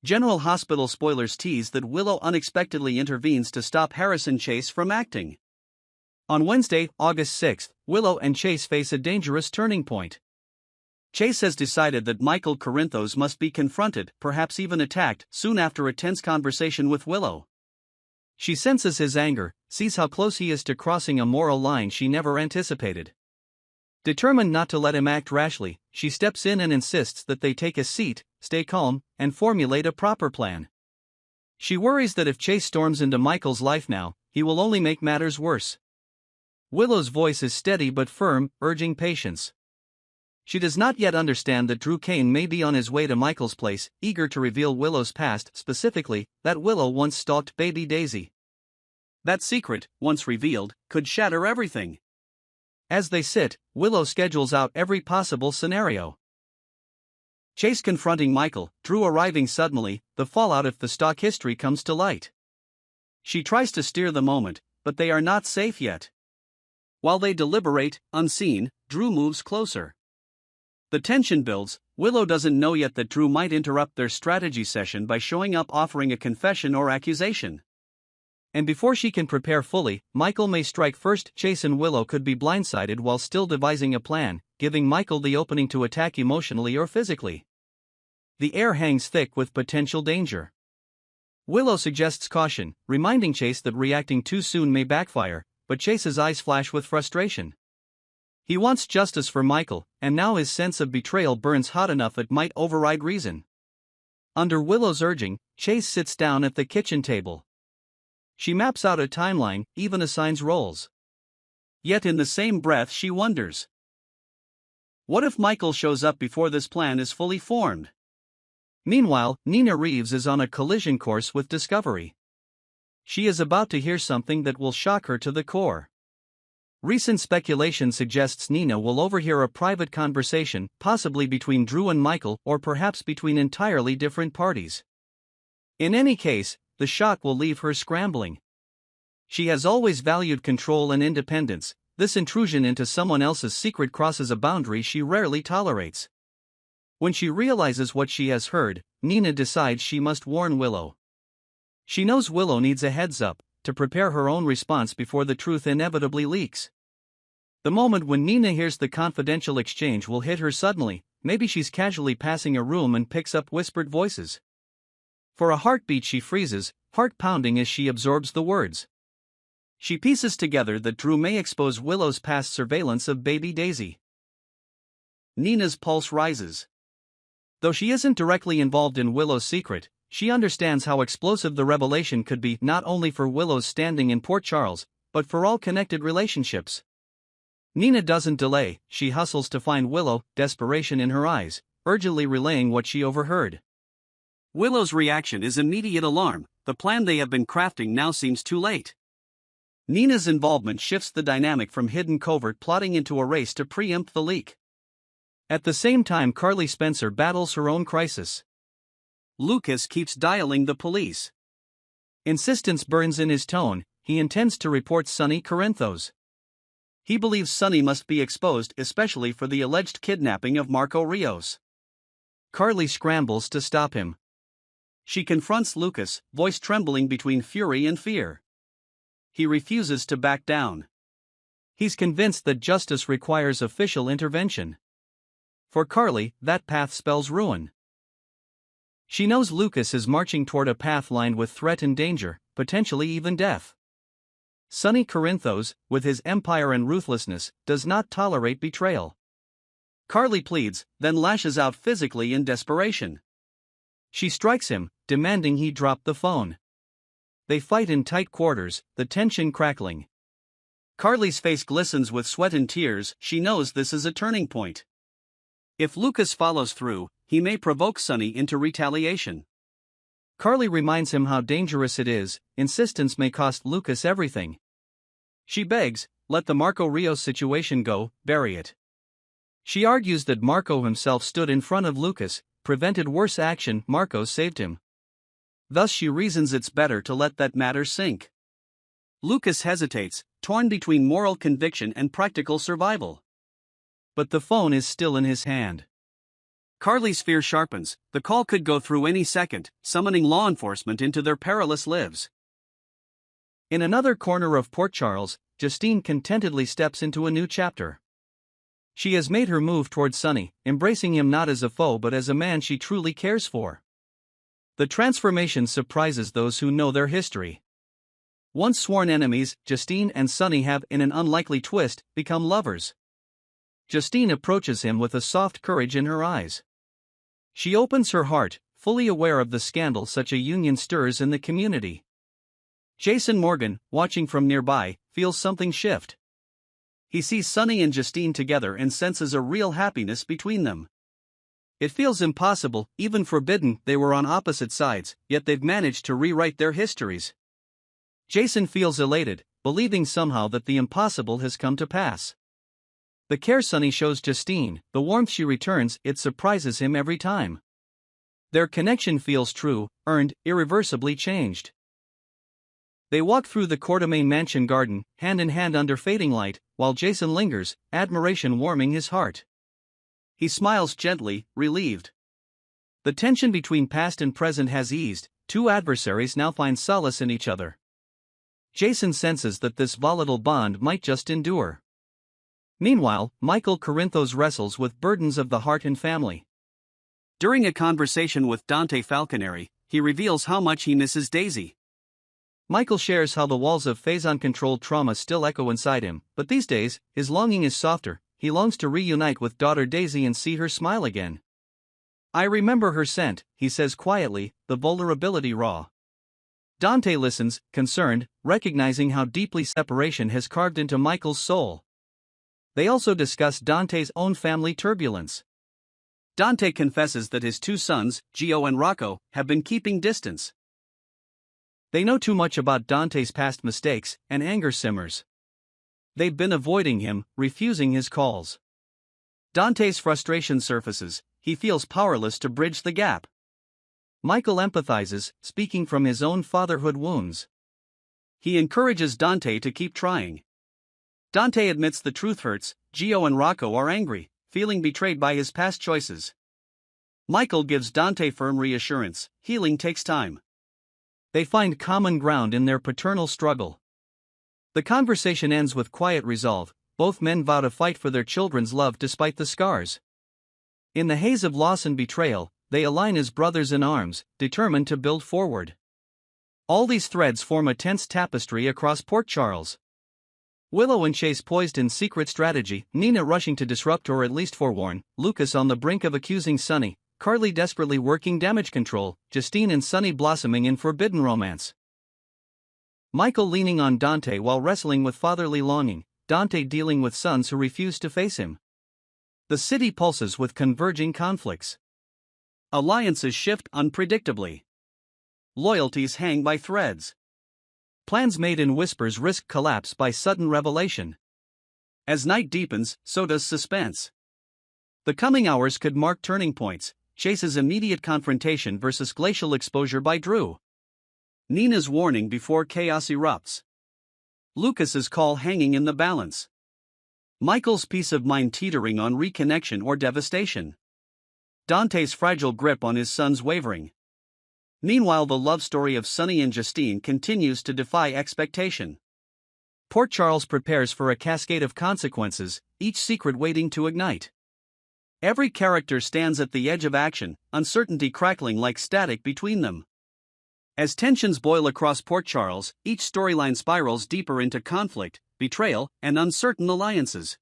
General Hospital spoilers tease that Willow unexpectedly intervenes to stop Harrison Chase from acting. On Wednesday, August 6, Willow and Chase face a dangerous turning point. Chase has decided that Michael Corinthos must be confronted, perhaps even attacked, soon after a tense conversation with Willow. She senses his anger, sees how close he is to crossing a moral line she never anticipated. Determined not to let him act rashly, she steps in and insists that they take a seat, stay calm, and formulate a proper plan. She worries that if Chase storms into Michael's life now, he will only make matters worse. Willow's voice is steady but firm, urging patience. She does not yet understand that Drew Kane may be on his way to Michael's place, eager to reveal Willow's past, specifically, that Willow once stalked baby Daisy. That secret, once revealed, could shatter everything. As they sit, Willow schedules out every possible scenario. Chase confronting Michael, Drew arriving suddenly, the fallout if the stalk history comes to light. She tries to steer the moment, but they are not safe yet. While they deliberate, unseen, Drew moves closer. The tension builds. Willow doesn't know yet that Drew might interrupt their strategy session by showing up offering a confession or accusation. And before she can prepare fully, Michael may strike first. Chase and Willow could be blindsided while still devising a plan, giving Michael the opening to attack emotionally or physically. The air hangs thick with potential danger. Willow suggests caution, reminding Chase that reacting too soon may backfire, but Chase's eyes flash with frustration. He wants justice for Michael, and now his sense of betrayal burns hot enough it might override reason. Under Willow's urging, Chase sits down at the kitchen table. She maps out a timeline, even assigns roles. Yet in the same breath she wonders. What if Michael shows up before this plan is fully formed? Meanwhile, Nina Reeves is on a collision course with Discovery. She is about to hear something that will shock her to the core. Recent speculation suggests Nina will overhear a private conversation, possibly between Drew and Michael, or perhaps between entirely different parties. In any case, the shock will leave her scrambling. She has always valued control and independence. This intrusion into someone else's secret crosses a boundary she rarely tolerates. When she realizes what she has heard, Nina decides she must warn Willow. She knows Willow needs a heads-up to prepare her own response before the truth inevitably leaks. The moment when Nina hears the confidential exchange will hit her suddenly. Maybe she's casually passing a room and picks up whispered voices. For a heartbeat she freezes, heart pounding as she absorbs the words. She pieces together that Drew may expose Willow's past surveillance of baby Daisy. Nina's pulse rises. Though she isn't directly involved in Willow's secret, she understands how explosive the revelation could be, not only for Willow's standing in Port Charles, but for all connected relationships. Nina doesn't delay, she hustles to find Willow, desperation in her eyes, urgently relaying what she overheard. Willow's reaction is immediate alarm. The plan they have been crafting now seems too late. Nina's involvement shifts the dynamic from hidden covert plotting into a race to preempt the leak. At the same time, Carly Spencer battles her own crisis. Lucas keeps dialing the police. Insistence burns in his tone. He intends to report Sonny Corinthos. He believes Sonny must be exposed, especially for the alleged kidnapping of Marco Rios. Carly scrambles to stop him. She confronts Lucas, voice trembling between fury and fear. He refuses to back down. He's convinced that justice requires official intervention. For Carly, that path spells ruin. She knows Lucas is marching toward a path lined with threat and danger, potentially even death. Sonny Corinthos, with his empire and ruthlessness, does not tolerate betrayal. Carly pleads, then lashes out physically in desperation. She strikes him, demanding he drop the phone. They fight in tight quarters, the tension crackling. Carly's face glistens with sweat and tears. She knows this is a turning point. If Lucas follows through, he may provoke Sonny into retaliation. Carly reminds him how dangerous it is. Insistence may cost Lucas everything. She begs, let the Marco Rios situation go, bury it. She argues that Marco himself stood in front of Lucas, prevented worse action. Marco saved him. Thus she reasons it's better to let that matter sink. Lucas hesitates, torn between moral conviction and practical survival. But the phone is still in his hand. Carly's fear sharpens. The call could go through any second, summoning law enforcement into their perilous lives. In another corner of Port Charles, Justine contentedly steps into a new chapter. She has made her move towards Sonny, embracing him not as a foe but as a man she truly cares for. The transformation surprises those who know their history. Once sworn enemies, Justine and Sonny have, in an unlikely twist, become lovers. Justine approaches him with a soft courage in her eyes. She opens her heart, fully aware of the scandal such a union stirs in the community. Jason Morgan, watching from nearby, feels something shift. He sees Sonny and Justine together and senses a real happiness between them. It feels impossible, even forbidden. They were on opposite sides, yet they've managed to rewrite their histories. Jason feels elated, believing somehow that the impossible has come to pass. The care Sonny shows Justine, the warmth she returns, it surprises him every time. Their connection feels true, earned, irreversibly changed. They walk through the Courtemain mansion garden, hand in hand under fading light, while Jason lingers, admiration warming his heart. He smiles gently, relieved. The tension between past and present has eased, two adversaries now find solace in each other. Jason senses that this volatile bond might just endure. Meanwhile, Michael Corinthos wrestles with burdens of the heart and family. During a conversation with Dante Falconeri, he reveals how much he misses Daisy. Michael shares how the walls of Faison-controlled trauma still echo inside him, but these days, his longing is softer. He longs to reunite with daughter Daisy and see her smile again. "I remember her scent," he says quietly, the vulnerability raw. Dante listens, concerned, recognizing how deeply separation has carved into Michael's soul. They also discuss Dante's own family turbulence. Dante confesses that his two sons, Gio and Rocco, have been keeping distance. They know too much about Dante's past mistakes, and anger simmers. They've been avoiding him, refusing his calls. Dante's frustration surfaces, he feels powerless to bridge the gap. Michael empathizes, speaking from his own fatherhood wounds. He encourages Dante to keep trying. Dante admits the truth hurts. Gio and Rocco are angry, feeling betrayed by his past choices. Michael gives Dante firm reassurance, healing takes time. They find common ground in their paternal struggle. The conversation ends with quiet resolve. Both men vow to fight for their children's love despite the scars. In the haze of loss and betrayal, they align as brothers in arms, determined to build forward. All these threads form a tense tapestry across Port Charles. Willow and Chase poised in secret strategy, Nina rushing to disrupt or at least forewarn, Lucas on the brink of accusing Sonny, Carly desperately working damage control, Justine and Sonny blossoming in forbidden romance. Michael leaning on Dante while wrestling with fatherly longing, Dante dealing with sons who refuse to face him. The city pulses with converging conflicts. Alliances shift unpredictably. Loyalties hang by threads. Plans made in whispers risk collapse by sudden revelation. As night deepens, so does suspense. The coming hours could mark turning points. Chase's immediate confrontation versus glacial exposure by Drew. Nina's warning before chaos erupts. Lucas's call hanging in the balance. Michael's peace of mind teetering on reconnection or devastation. Dante's fragile grip on his son's wavering. Meanwhile, the love story of Sonny and Justine continues to defy expectation. Port Charles prepares for a cascade of consequences, each secret waiting to ignite. Every character stands at the edge of action, uncertainty crackling like static between them. As tensions boil across Port Charles, each storyline spirals deeper into conflict, betrayal, and uncertain alliances.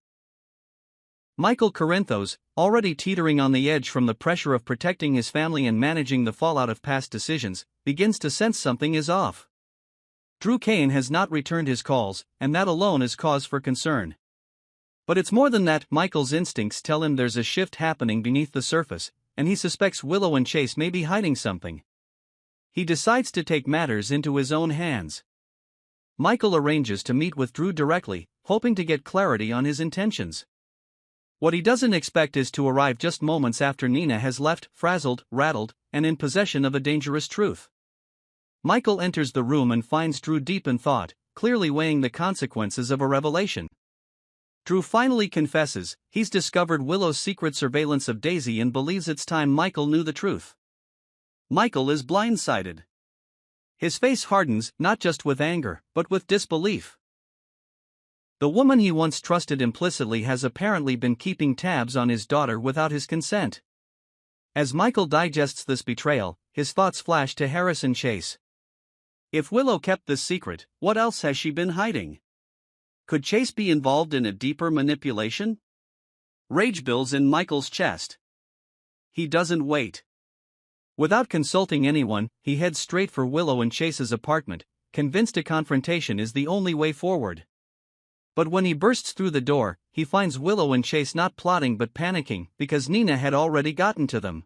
Michael Corinthos, already teetering on the edge from the pressure of protecting his family and managing the fallout of past decisions, begins to sense something is off. Drew Cain has not returned his calls, and that alone is cause for concern. But it's more than that. Michael's instincts tell him there's a shift happening beneath the surface, and he suspects Willow and Chase may be hiding something. He decides to take matters into his own hands. Michael arranges to meet with Drew directly, hoping to get clarity on his intentions. What he doesn't expect is to arrive just moments after Nina has left, frazzled, rattled, and in possession of a dangerous truth. Michael enters the room and finds Drew deep in thought, clearly weighing the consequences of a revelation. Drew finally confesses he's discovered Willow's secret surveillance of Daisy and believes it's time Michael knew the truth. Michael is blindsided. His face hardens not just with anger, but with disbelief. The woman he once trusted implicitly has apparently been keeping tabs on his daughter without his consent. As Michael digests this betrayal, his thoughts flash to Harrison Chase. If Willow kept this secret, what else has she been hiding? Could Chase be involved in a deeper manipulation? Rage builds in Michael's chest. He doesn't wait. Without consulting anyone, he heads straight for Willow and Chase's apartment, convinced a confrontation is the only way forward. But when he bursts through the door, he finds Willow and Chase not plotting but panicking because Nina had already gotten to them.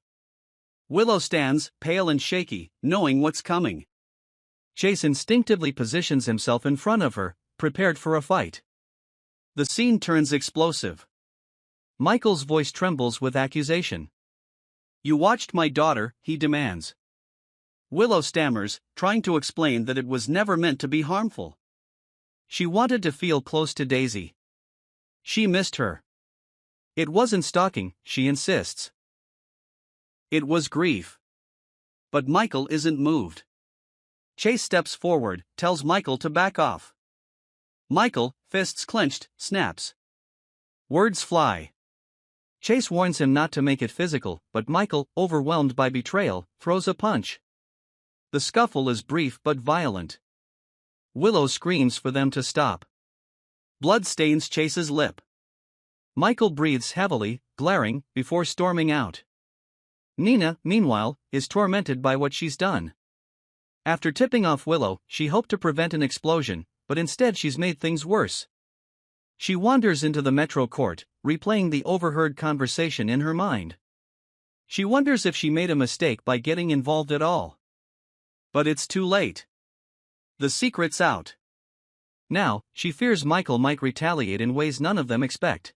Willow stands, pale and shaky, knowing what's coming. Chase instinctively positions himself in front of her, prepared for a fight. The scene turns explosive. Michael's voice trembles with accusation. "You watched my daughter," he demands. Willow stammers, trying to explain that it was never meant to be harmful. She wanted to feel close to Daisy. She missed her. It wasn't stalking, she insists. It was grief. But Michael isn't moved. Chase steps forward, tells Michael to back off. Michael, fists clenched, snaps. Words fly. Chase warns him not to make it physical, but Michael, overwhelmed by betrayal, throws a punch. The scuffle is brief but violent. Willow screams for them to stop. Blood stains Chase's lip. Michael breathes heavily, glaring, before storming out. Nina, meanwhile, is tormented by what she's done. After tipping off Willow, she hoped to prevent an explosion, but instead she's made things worse. She wanders into the Metro court, replaying the overheard conversation in her mind. She wonders if she made a mistake by getting involved at all. But it's too late. The secret's out. Now, she fears Michael might retaliate in ways none of them expect.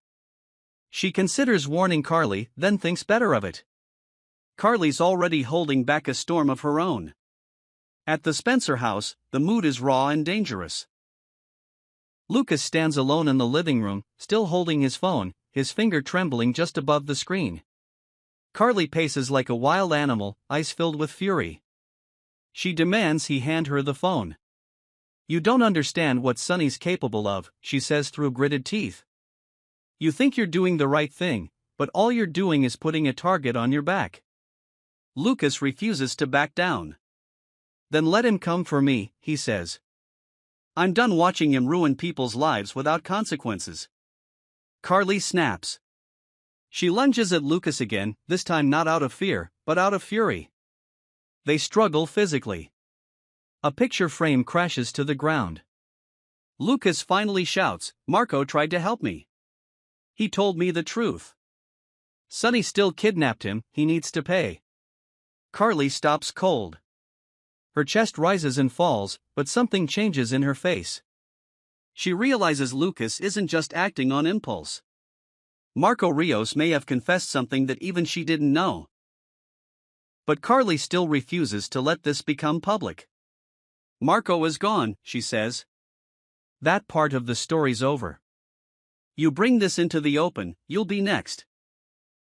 She considers warning Carly, then thinks better of it. Carly's already holding back a storm of her own. At the Spencer house, the mood is raw and dangerous. Lucas stands alone in the living room, still holding his phone, his finger trembling just above the screen. Carly paces like a wild animal, eyes filled with fury. She demands he hand her the phone. "You don't understand what Sonny's capable of," she says through gritted teeth. "You think you're doing the right thing, but all you're doing is putting a target on your back." Lucas refuses to back down. "Then let him come for me," he says. "I'm done watching him ruin people's lives without consequences." Carly snaps. She lunges at Lucas again, this time not out of fear, but out of fury. They struggle physically. A picture frame crashes to the ground. Lucas finally shouts, "Marco tried to help me. He told me the truth. Sonny still kidnapped him, he needs to pay." Carly stops cold. Her chest rises and falls, but something changes in her face. She realizes Lucas isn't just acting on impulse. Marco Rios may have confessed something that even she didn't know. But Carly still refuses to let this become public. "Marco is gone," she says. "That part of the story's over. You bring this into the open, you'll be next."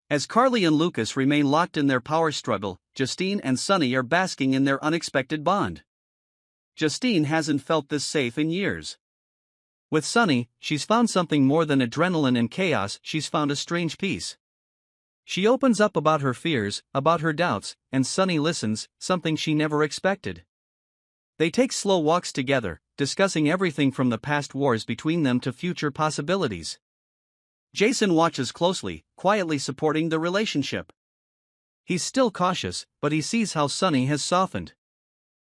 As Carly and Lucas remain locked in their power struggle, Justine and Sonny are basking in their unexpected bond. Justine hasn't felt this safe in years. With Sonny, she's found something more than adrenaline and chaos, she's found a strange peace. She opens up about her fears, about her doubts, and Sonny listens, something she never expected. They take slow walks together, discussing everything from the past wars between them to future possibilities. Jason watches closely, quietly supporting the relationship. He's still cautious, but he sees how Sonny has softened.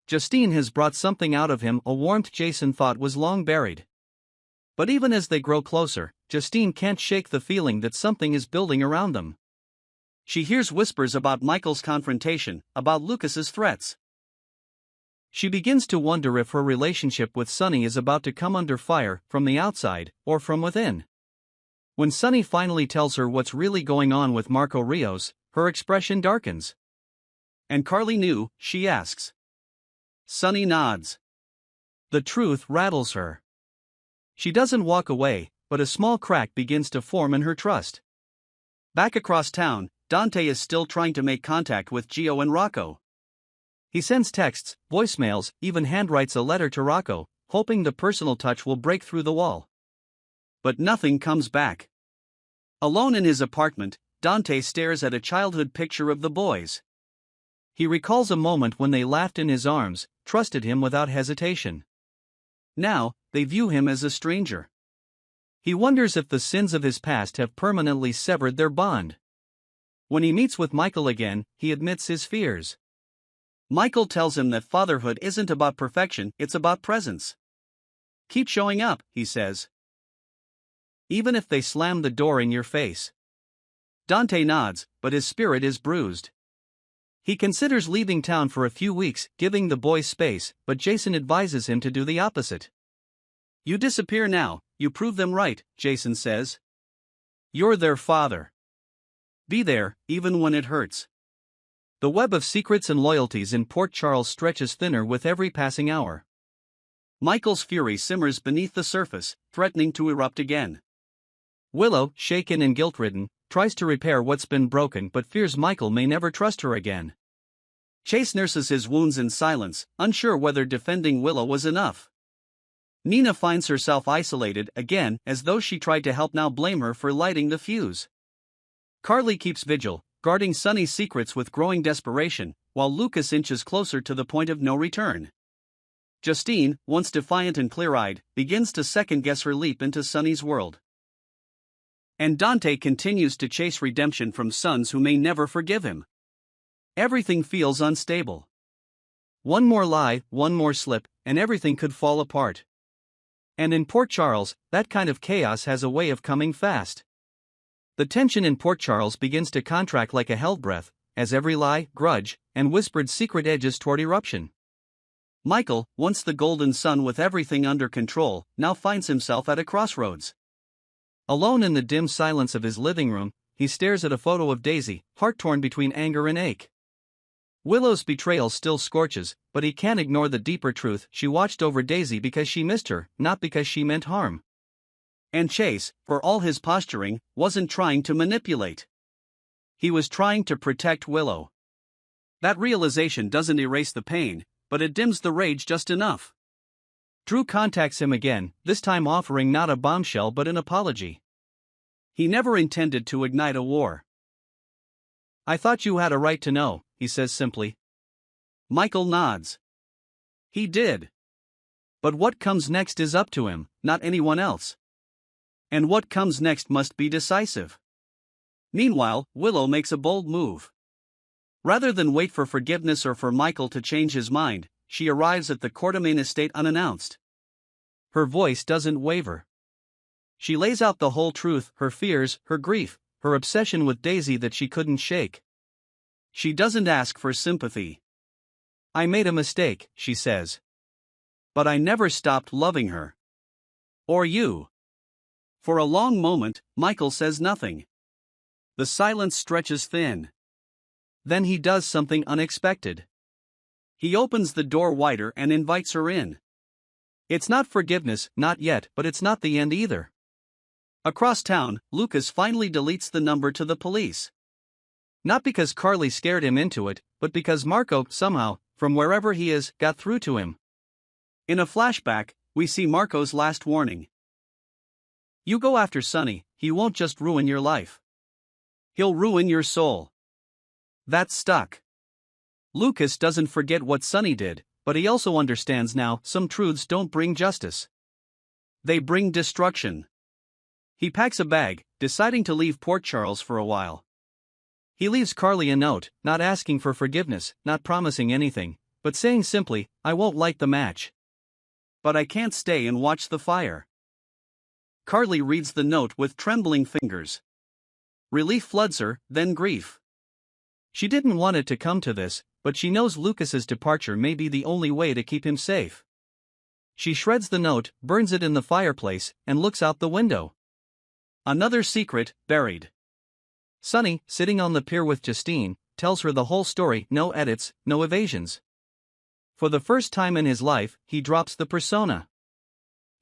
Justine has brought something out of him, a warmth Jason thought was long buried. But even as they grow closer, Justine can't shake the feeling that something is building around them. She hears whispers about Michael's confrontation, about Lucas's threats. She begins to wonder if her relationship with Sonny is about to come under fire, from the outside, or from within. When Sonny finally tells her what's really going on with Marco Rios, her expression darkens. "And Carly knew?" she asks. Sonny nods. The truth rattles her. She doesn't walk away, but a small crack begins to form in her trust. Back across town, Dante is still trying to make contact with Gio and Rocco. He sends texts, voicemails, even handwrites a letter to Rocco, hoping the personal touch will break through the wall. But nothing comes back. Alone in his apartment, Dante stares at a childhood picture of the boys. He recalls a moment when they laughed in his arms, trusted him without hesitation. Now, they view him as a stranger. He wonders if the sins of his past have permanently severed their bond. When he meets with Michael again, he admits his fears. Michael tells him that fatherhood isn't about perfection, it's about presence. Keep showing up, he says. Even if they slam the door in your face. Dante nods, but his spirit is bruised. He considers leaving town for a few weeks, giving the boys space, but Jason advises him to do the opposite. You disappear now, you prove them right, Jason says. You're their father. Be there, even when it hurts. The web of secrets and loyalties in Port Charles stretches thinner with every passing hour. Michael's fury simmers beneath the surface, threatening to erupt again. Willow, shaken and guilt-ridden, tries to repair what's been broken but fears Michael may never trust her again. Chase nurses his wounds in silence, unsure whether defending Willow was enough. Nina finds herself isolated again, as those she tried to help now blame her for lighting the fuse. Carly keeps vigil, guarding Sonny's secrets with growing desperation, while Lucas inches closer to the point of no return. Justine, once defiant and clear-eyed, begins to second-guess her leap into Sonny's world. And Dante continues to chase redemption from sons who may never forgive him. Everything feels unstable. One more lie, one more slip, and everything could fall apart. And in Port Charles, that kind of chaos has a way of coming fast. The tension in Port Charles begins to contract like a held breath, as every lie, grudge, and whispered secret edges toward eruption. Michael, once the golden son with everything under control, now finds himself at a crossroads. Alone in the dim silence of his living room, he stares at a photo of Daisy, heart-torn between anger and ache. Willow's betrayal still scorches, but he can't ignore the deeper truth: she watched over Daisy because she missed her, not because she meant harm. And Chase, for all his posturing, wasn't trying to manipulate. He was trying to protect Willow. That realization doesn't erase the pain, but it dims the rage just enough. Drew contacts him again, this time offering not a bombshell but an apology. He never intended to ignite a war. I thought you had a right to know, he says simply. Michael nods. He did. But what comes next is up to him, not anyone else. And what comes next must be decisive. Meanwhile, Willow makes a bold move. Rather than wait for forgiveness or for Michael to change his mind, she arrives at the Quartermain estate unannounced. Her voice doesn't waver. She lays out the whole truth: her fears, her grief, her obsession with Daisy that she couldn't shake. She doesn't ask for sympathy. I made a mistake, she says. But I never stopped loving her. Or you. For a long moment, Michael says nothing. The silence stretches thin. Then he does something unexpected. He opens the door wider and invites her in. It's not forgiveness, not yet, but it's not the end either. Across town, Lucas finally deletes the number to the police. Not because Carly scared him into it, but because Marco, somehow, from wherever he is, got through to him. In a flashback, we see Marco's last warning. You go after Sonny, he won't just ruin your life. He'll ruin your soul. That's stuck. Lucas doesn't forget what Sonny did, but he also understands now some truths don't bring justice. They bring destruction. He packs a bag, deciding to leave Port Charles for a while. He leaves Carly a note, not asking for forgiveness, not promising anything, but saying simply, I won't light the match. But I can't stay and watch the fire. Carly reads the note with trembling fingers. Relief floods her, then grief. She didn't want it to come to this, but she knows Lucas's departure may be the only way to keep him safe. She shreds the note, burns it in the fireplace, and looks out the window. Another secret, buried. Sonny, sitting on the pier with Justine, tells her the whole story, no edits, no evasions. For the first time in his life, he drops the persona.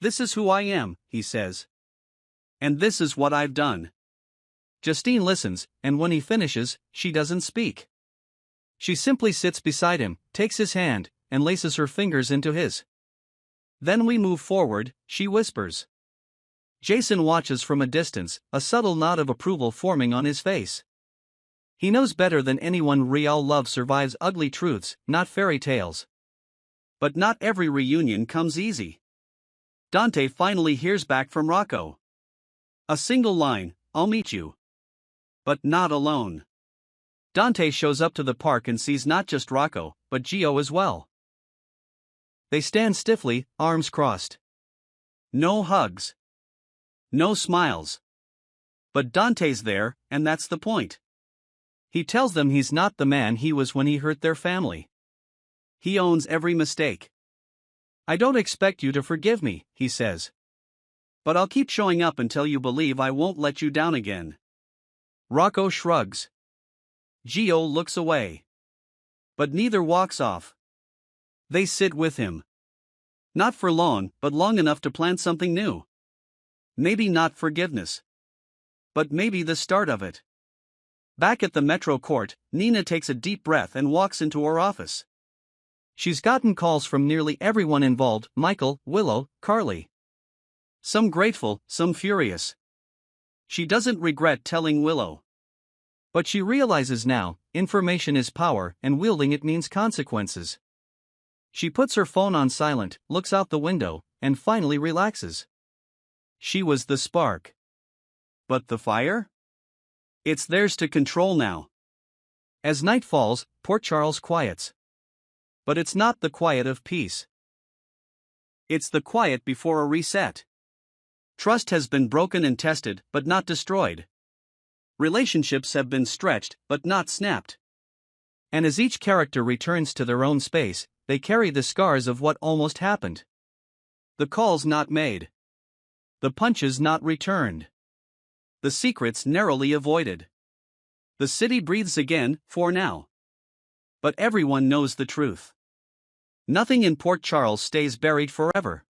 This is who I am, he says. And this is what I've done. Justine listens, and when he finishes, she doesn't speak. She simply sits beside him, takes his hand, and laces her fingers into his. Then we move forward, she whispers. Jason watches from a distance, a subtle nod of approval forming on his face. He knows better than anyone real love survives ugly truths, not fairy tales. But not every reunion comes easy. Dante finally hears back from Rocco. A single line, "I'll meet you." But not alone. Dante shows up to the park and sees not just Rocco, but Gio as well. They stand stiffly, arms crossed. No hugs. No smiles. But Dante's there, and that's the point. He tells them he's not the man he was when he hurt their family. He owns every mistake. "I don't expect you to forgive me," he says. "But I'll keep showing up until you believe I won't let you down again." Rocco shrugs. Gio looks away. But neither walks off. They sit with him. Not for long, but long enough to plan something new. Maybe not forgiveness. But maybe the start of it. Back at the Metro Court, Nina takes a deep breath and walks into her office. She's gotten calls from nearly everyone involved: Michael, Willow, Carly. Some grateful, some furious. She doesn't regret telling Willow. But she realizes now, information is power, and wielding it means consequences. She puts her phone on silent, looks out the window, and finally relaxes. She was the spark. But the fire? It's theirs to control now. As night falls, Port Charles quiets. But it's not the quiet of peace. It's the quiet before a reset. Trust has been broken and tested, but not destroyed. Relationships have been stretched, but not snapped. And as each character returns to their own space, they carry the scars of what almost happened. The calls not made. The punches not returned. The secrets narrowly avoided. The city breathes again, for now. But everyone knows the truth. Nothing in Port Charles stays buried forever.